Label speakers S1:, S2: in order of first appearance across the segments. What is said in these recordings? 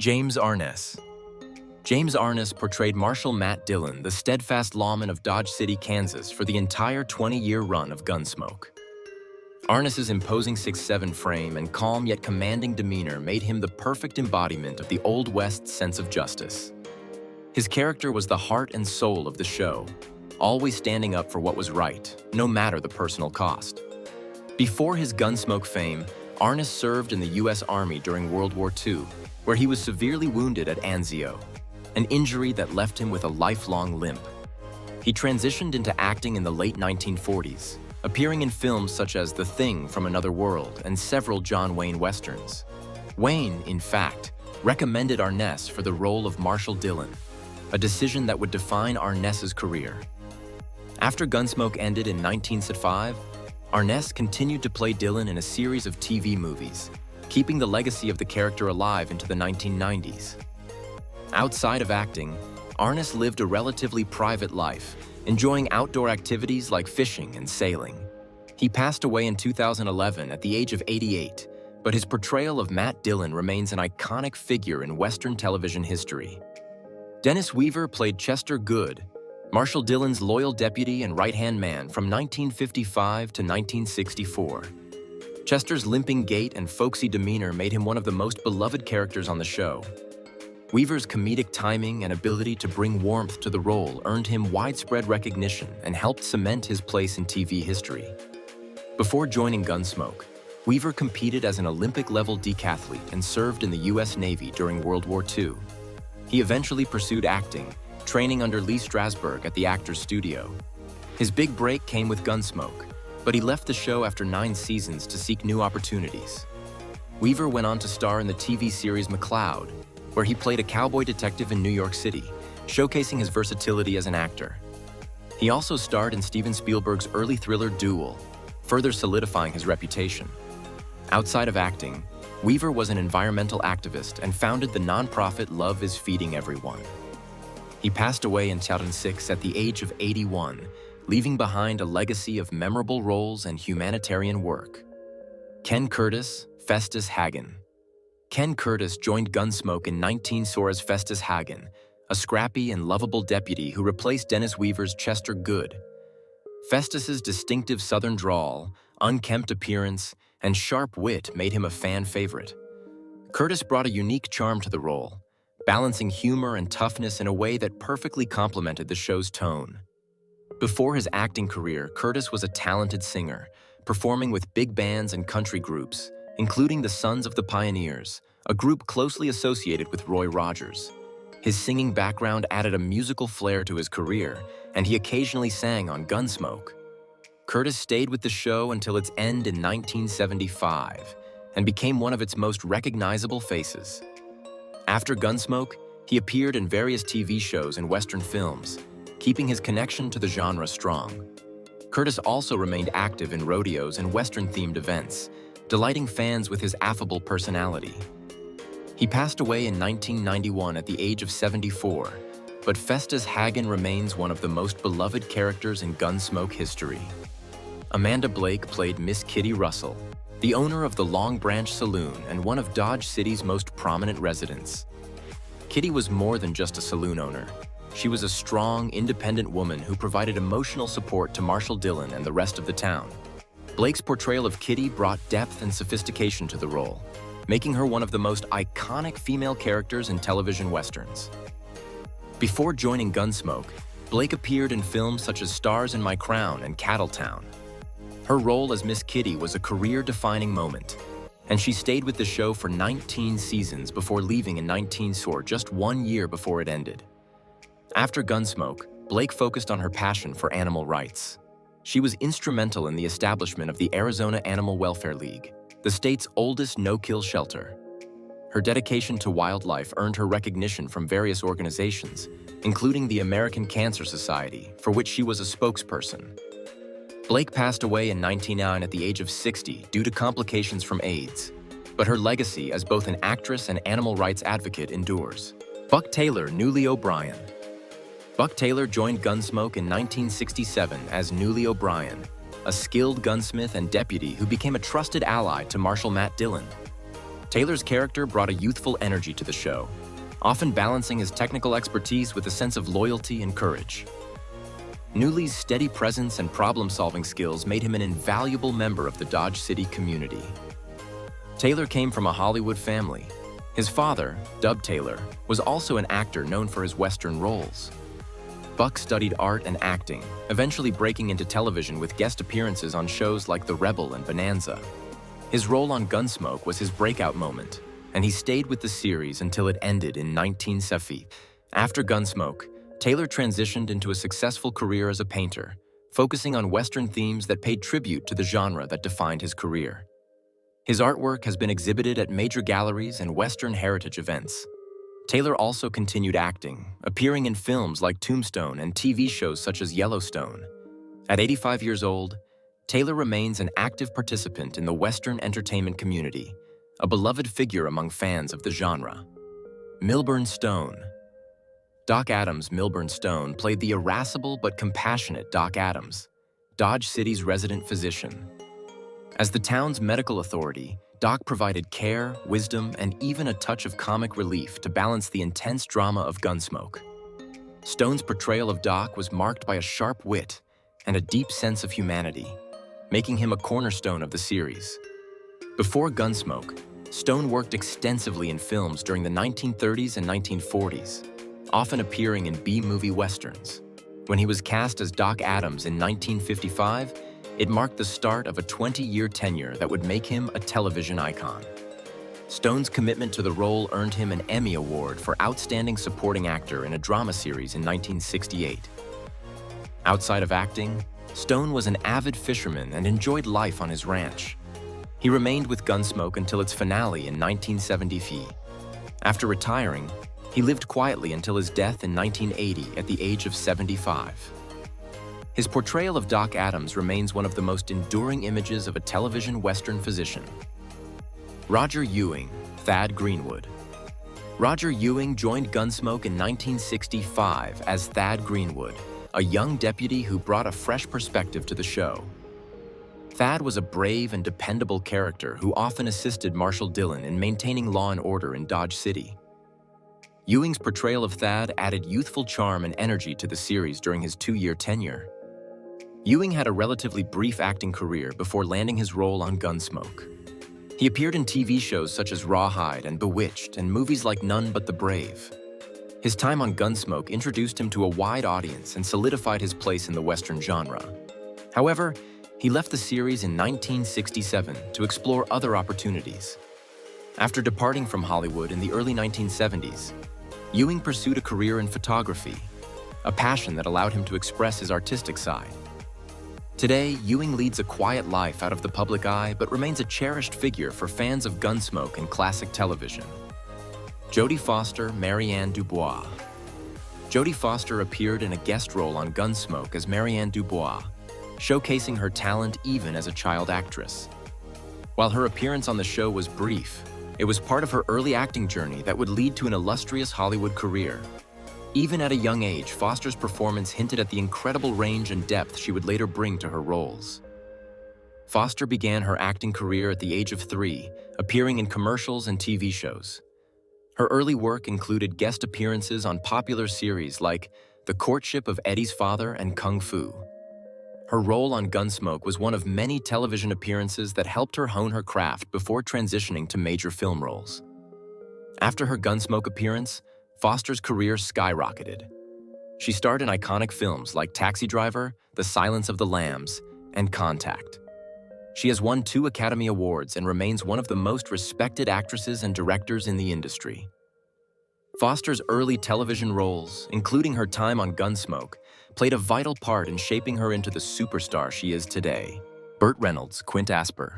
S1: James Arness. James Arness portrayed Marshal Matt Dillon, the steadfast lawman of Dodge City, Kansas, for the entire 20-year run of Gunsmoke. Arness's imposing 6'7" frame and calm yet commanding demeanor made him the perfect embodiment of the Old West's sense of justice. His character was the heart and soul of the show, always standing up for what was right, no matter the personal cost. Before his Gunsmoke fame, Arness served in the U.S. Army during World War II, where he was severely wounded at Anzio, an injury that left him with a lifelong limp. He transitioned into acting in the late 1940s, appearing in films such as The Thing from Another World and several John Wayne westerns. Wayne, in fact, recommended Arness for the role of Marshal Dillon, a decision that would define Arness's career. After Gunsmoke ended in 1975, Arness continued to play Dillon in a series of TV movies, keeping the legacy of the character alive into the 1990s. Outside of acting, Arness lived a relatively private life, enjoying outdoor activities like fishing and sailing. He passed away in 2011 at the age of 88, but his portrayal of Matt Dillon remains an iconic figure in Western television history. Dennis Weaver played Chester Good, Marshal Dillon's loyal deputy and right-hand man from 1955 to 1964. Chester's limping gait and folksy demeanor made him one of the most beloved characters on the show. Weaver's comedic timing and ability to bring warmth to the role earned him widespread recognition and helped cement his place in TV history. Before joining Gunsmoke, Weaver competed as an Olympic-level decathlete and served in the U.S. Navy during World War II. He eventually pursued acting, training under Lee Strasberg at the Actors Studio. His big break came with Gunsmoke, but he left the show after 9 seasons to seek new opportunities. Weaver went on to star in the TV series McCloud, where he played a cowboy detective in New York City, showcasing his versatility as an actor. He also starred in Steven Spielberg's early thriller Duel, further solidifying his reputation. Outside of acting, Weaver was an environmental activist and founded the nonprofit Love is Feeding Everyone. He passed away in 2006 at the age of 81, leaving behind a legacy of memorable roles and humanitarian work. Ken Curtis, Festus Hagen. Ken Curtis joined Gunsmoke in 19 as Festus Hagen, a scrappy and lovable deputy who replaced Dennis Weaver's Chester Good. Festus's distinctive Southern drawl, unkempt appearance, and sharp wit made him a fan favorite. Curtis brought a unique charm to the role, balancing humor and toughness in a way that perfectly complemented the show's tone. Before his acting career, Curtis was a talented singer, performing with big bands and country groups, including the Sons of the Pioneers, a group closely associated with Roy Rogers. His singing background added a musical flair to his career, and he occasionally sang on Gunsmoke. Curtis stayed with the show until its end in 1975 and became one of its most recognizable faces. After Gunsmoke, he appeared in various TV shows and Western films, keeping his connection to the genre strong. Curtis also remained active in rodeos and Western-themed events, delighting fans with his affable personality. He passed away in 1991 at the age of 74, but Festus Hagen remains one of the most beloved characters in Gunsmoke history. Amanda Blake played Miss Kitty Russell, the owner of the Long Branch Saloon and one of Dodge City's most prominent residents. Kitty was more than just a saloon owner. She was a strong, independent woman who provided emotional support to Marshal Dillon and the rest of the town. Blake's portrayal of Kitty brought depth and sophistication to the role, making her one of the most iconic female characters in television westerns. Before joining Gunsmoke, Blake appeared in films such as Stars in My Crown and Cattletown. Her role as Miss Kitty was a career-defining moment, and she stayed with the show for 19 seasons before leaving in 19 just 1 year before it ended. After Gunsmoke, Blake focused on her passion for animal rights. She was instrumental in the establishment of the Arizona Animal Welfare League, the state's oldest no-kill shelter. Her dedication to wildlife earned her recognition from various organizations, including the American Cancer Society, for which she was a spokesperson. Blake passed away in 1999 at the age of 60 due to complications from AIDS, but her legacy as both an actress and animal rights advocate endures. Buck Taylor, Newly O'Brien. Buck Taylor joined Gunsmoke in 1967 as Newly O'Brien, a skilled gunsmith and deputy who became a trusted ally to Marshal Matt Dillon. Taylor's character brought a youthful energy to the show, often balancing his technical expertise with a sense of loyalty and courage. Newley's steady presence and problem-solving skills made him an invaluable member of the Dodge City community. Taylor came from a Hollywood family. His father, Dub Taylor, was also an actor known for his Western roles. Buck studied art and acting, eventually breaking into television with guest appearances on shows like The Rebel and Bonanza. His role on Gunsmoke was his breakout moment, and he stayed with the series until it ended in 1970. After Gunsmoke, Taylor transitioned into a successful career as a painter, focusing on Western themes that paid tribute to the genre that defined his career. His artwork has been exhibited at major galleries and Western heritage events. Taylor also continued acting, appearing in films like Tombstone and TV shows such as Yellowstone. At 85 years old, Taylor remains an active participant in the Western entertainment community, a beloved figure among fans of the genre. Milburn Stone. Doc Adams Milburn Stone played the irascible but compassionate Doc Adams, Dodge City's resident physician. As the town's medical authority, Doc provided care, wisdom, and even a touch of comic relief to balance the intense drama of Gunsmoke. Stone's portrayal of Doc was marked by a sharp wit and a deep sense of humanity, making him a cornerstone of the series. Before Gunsmoke, Stone worked extensively in films during the 1930s and 1940s, often appearing in B-movie westerns. When he was cast as Doc Adams in 1955, it marked the start of a 20-year tenure that would make him a television icon. Stone's commitment to the role earned him an Emmy Award for Outstanding Supporting Actor in a Drama Series in 1968. Outside of acting, Stone was an avid fisherman and enjoyed life on his ranch. He remained with Gunsmoke until its finale in 1970. After retiring, he lived quietly until his death in 1980 at the age of 75. His portrayal of Doc Adams remains one of the most enduring images of a television Western physician. Roger Ewing, Thad Greenwood. Roger Ewing joined Gunsmoke in 1965 as Thad Greenwood, a young deputy who brought a fresh perspective to the show. Thad was a brave and dependable character who often assisted Marshal Dillon in maintaining law and order in Dodge City. Ewing's portrayal of Thad added youthful charm and energy to the series during his 2-year tenure. Ewing had a relatively brief acting career before landing his role on Gunsmoke. He appeared in TV shows such as Rawhide and Bewitched and movies like None But the Brave. His time on Gunsmoke introduced him to a wide audience and solidified his place in the Western genre. However, he left the series in 1967 to explore other opportunities. After departing from Hollywood in the early 1970s, Ewing pursued a career in photography, a passion that allowed him to express his artistic side. Today, Ewing leads a quiet life out of the public eye but remains a cherished figure for fans of Gunsmoke and classic television. Jodie Foster Marianne Dubois. Jodie Foster appeared in a guest role on Gunsmoke as Marianne Dubois, showcasing her talent even as a child actress. While her appearance on the show was brief, it was part of her early acting journey that would lead to an illustrious Hollywood career. Even at a young age, Foster's performance hinted at the incredible range and depth she would later bring to her roles. Foster began her acting career at the age of 3, appearing in commercials and TV shows. Her early work included guest appearances on popular series like The Courtship of Eddie's Father and Kung Fu. Her role on Gunsmoke was one of many television appearances that helped her hone her craft before transitioning to major film roles. After her Gunsmoke appearance, Foster's career skyrocketed. She starred in iconic films like Taxi Driver, The Silence of the Lambs, and Contact. She has won 2 Academy Awards and remains one of the most respected actresses and directors in the industry. Foster's early television roles, including her time on Gunsmoke, played a vital part in shaping her into the superstar she is today. Burt Reynolds, Quint Asper.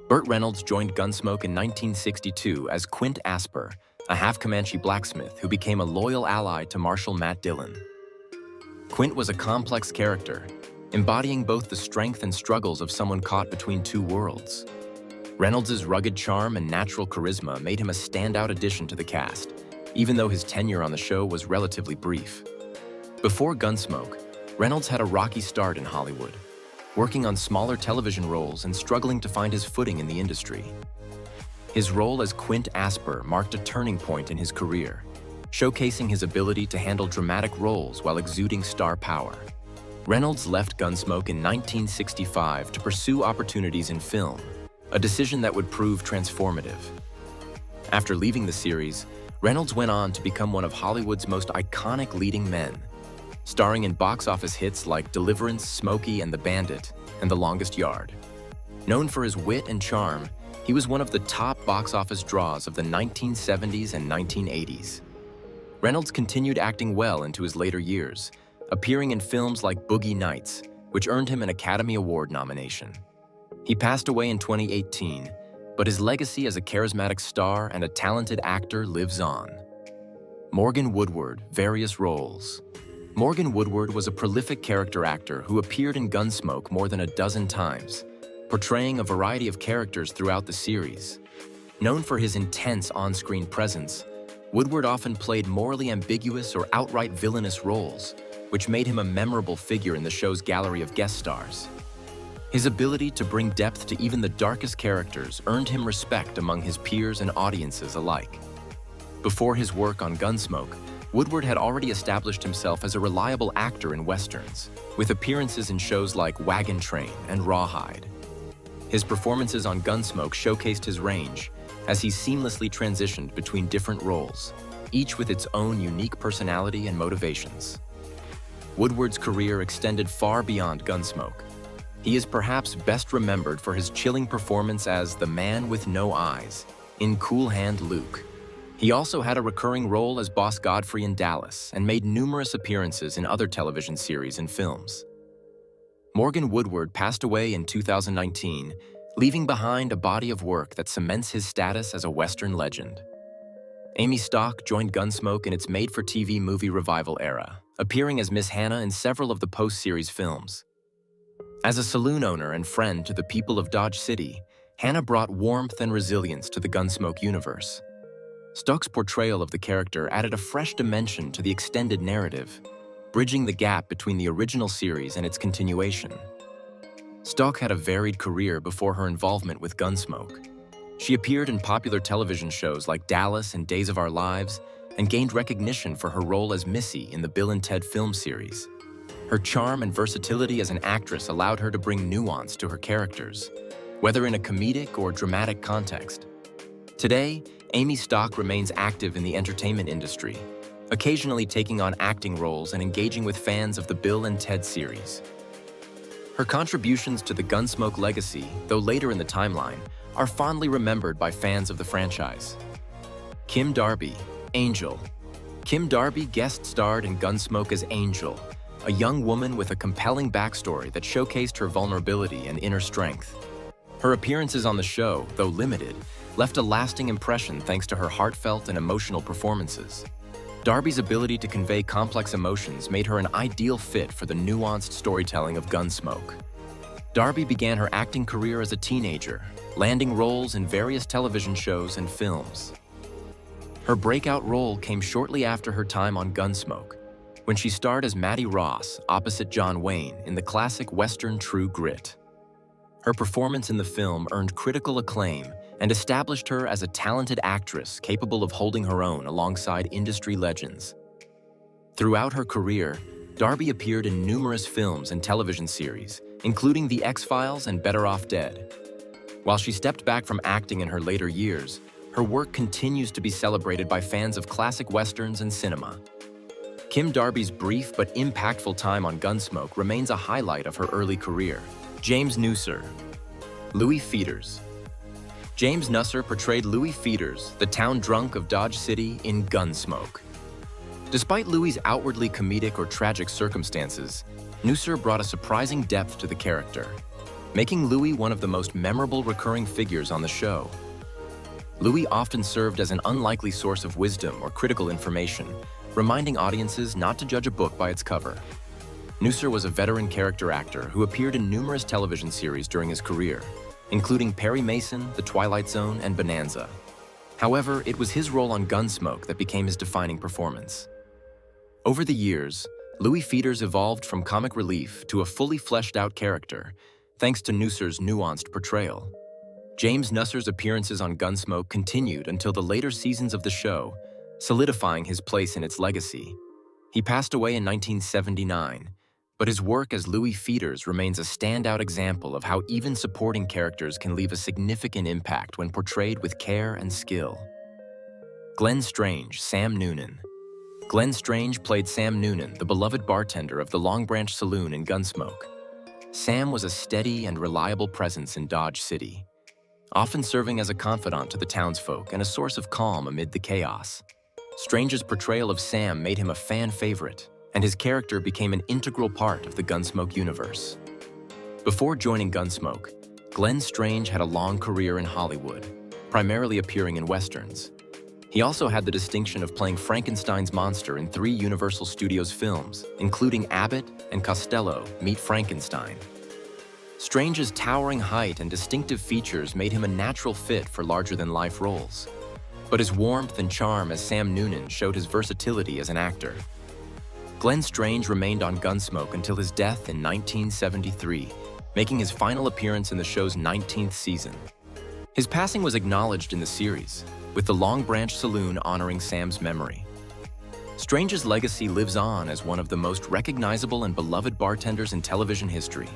S1: Burt Reynolds joined Gunsmoke in 1962 as Quint Asper, a half-Comanche blacksmith who became a loyal ally to Marshal Matt Dillon. Quint was a complex character, embodying both the strength and struggles of someone caught between 2 worlds. Reynolds' rugged charm and natural charisma made him a standout addition to the cast, even though his tenure on the show was relatively brief. Before Gunsmoke, Reynolds had a rocky start in Hollywood, working on smaller television roles and struggling to find his footing in the industry. His role as Quint Asper marked a turning point in his career, showcasing his ability to handle dramatic roles while exuding star power. Reynolds left Gunsmoke in 1965 to pursue opportunities in film, a decision that would prove transformative. After leaving the series, Reynolds went on to become one of Hollywood's most iconic leading men, starring in box office hits like Deliverance, Smokey and the Bandit, and The Longest Yard. Known for his wit and charm, he was one of the top box office draws of the 1970s and 1980s. Reynolds continued acting well into his later years, appearing in films like Boogie Nights, which earned him an Academy Award nomination. He passed away in 2018, but his legacy as a charismatic star and a talented actor lives on. Morgan Woodward, various roles. Morgan Woodward was a prolific character actor who appeared in Gunsmoke more than a dozen times, portraying a variety of characters throughout the series. Known for his intense on-screen presence, Woodward often played morally ambiguous or outright villainous roles, which made him a memorable figure in the show's gallery of guest stars. His ability to bring depth to even the darkest characters earned him respect among his peers and audiences alike. Before his work on Gunsmoke, Woodward had already established himself as a reliable actor in westerns, with appearances in shows like Wagon Train and Rawhide. His performances on Gunsmoke showcased his range, as he seamlessly transitioned between different roles, each with its own unique personality and motivations. Woodward's career extended far beyond Gunsmoke. He is perhaps best remembered for his chilling performance as the Man with No Eyes in Cool Hand Luke. He also had a recurring role as Boss Godfrey in Dallas and made numerous appearances in other television series and films. Morgan Woodward passed away in 2019, leaving behind a body of work that cements his status as a Western legend. Amy Stock joined Gunsmoke in its made-for-TV movie revival era, appearing as Miss Hannah in several of the post-series films. As a saloon owner and friend to the people of Dodge City, Hannah brought warmth and resilience to the Gunsmoke universe. Stock's portrayal of the character added a fresh dimension to the extended narrative, bridging the gap between the original series and its continuation. Stock had a varied career before her involvement with Gunsmoke. She appeared in popular television shows like Dallas and Days of Our Lives and gained recognition for her role as Missy in the Bill and Ted film series. Her charm and versatility as an actress allowed her to bring nuance to her characters, whether in a comedic or dramatic context. Today, Amy Stock remains active in the entertainment industry, occasionally taking on acting roles and engaging with fans of the Bill and Ted series. Her contributions to the Gunsmoke legacy, though later in the timeline, are fondly remembered by fans of the franchise. Kim Darby, Angel. Kim Darby guest-starred in Gunsmoke as Angel, a young woman with a compelling backstory that showcased her vulnerability and inner strength. Her appearances on the show, though limited, left a lasting impression thanks to her heartfelt and emotional performances. Darby's ability to convey complex emotions made her an ideal fit for the nuanced storytelling of Gunsmoke. Darby began her acting career as a teenager, landing roles in various television shows and films. Her breakout role came shortly after her time on Gunsmoke, when she starred as Maddie Ross opposite John Wayne in the classic Western True Grit. Her performance in the film earned critical acclaim and established her as a talented actress capable of holding her own alongside industry legends. Throughout her career, Darby appeared in numerous films and television series, including The X-Files and Better Off Dead. While she stepped back from acting in her later years, her work continues to be celebrated by fans of classic westerns and cinema. Kim Darby's brief but impactful time on Gunsmoke remains a highlight of her early career. James Nusser. Louis Feeders. James Nusser portrayed Louis Feeders, the town drunk of Dodge City, in Gunsmoke. Despite Louis's outwardly comedic or tragic circumstances, Nusser brought a surprising depth to the character, making Louis one of the most memorable recurring figures on the show. Louis often served as an unlikely source of wisdom or critical information, reminding audiences not to judge a book by its cover. Nusser was a veteran character actor who appeared in numerous television series during his career, including Perry Mason, The Twilight Zone, and Bonanza. However, it was his role on Gunsmoke that became his defining performance. Over the years, Louis Feeders evolved from comic relief to a fully fleshed-out character, thanks to Nusser's nuanced portrayal. James Nusser's appearances on Gunsmoke continued until the later seasons of the show, solidifying his place in its legacy. He passed away in 1979, but his work as Louis Feeders remains a standout example of how even supporting characters can leave a significant impact when portrayed with care and skill. Glenn Strange, Sam Noonan. Glenn Strange played Sam Noonan, the beloved bartender of the Long Branch Saloon in Gunsmoke. Sam was a steady and reliable presence in Dodge City, often serving as a confidant to the townsfolk and a source of calm amid the chaos. Strange's portrayal of Sam made him a fan favorite, and his character became an integral part of the Gunsmoke universe. Before joining Gunsmoke, Glenn Strange had a long career in Hollywood, primarily appearing in westerns. He also had the distinction of playing Frankenstein's monster in 3 Universal Studios films, including Abbott and Costello Meet Frankenstein. Strange's towering height and distinctive features made him a natural fit for larger-than-life roles. But his warmth and charm as Sam Noonan showed his versatility as an actor. Glenn Strange remained on Gunsmoke until his death in 1973, making his final appearance in the show's 19th season. His passing was acknowledged in the series, with the Long Branch Saloon honoring Sam's memory. Strange's legacy lives on as one of the most recognizable and beloved bartenders in television history.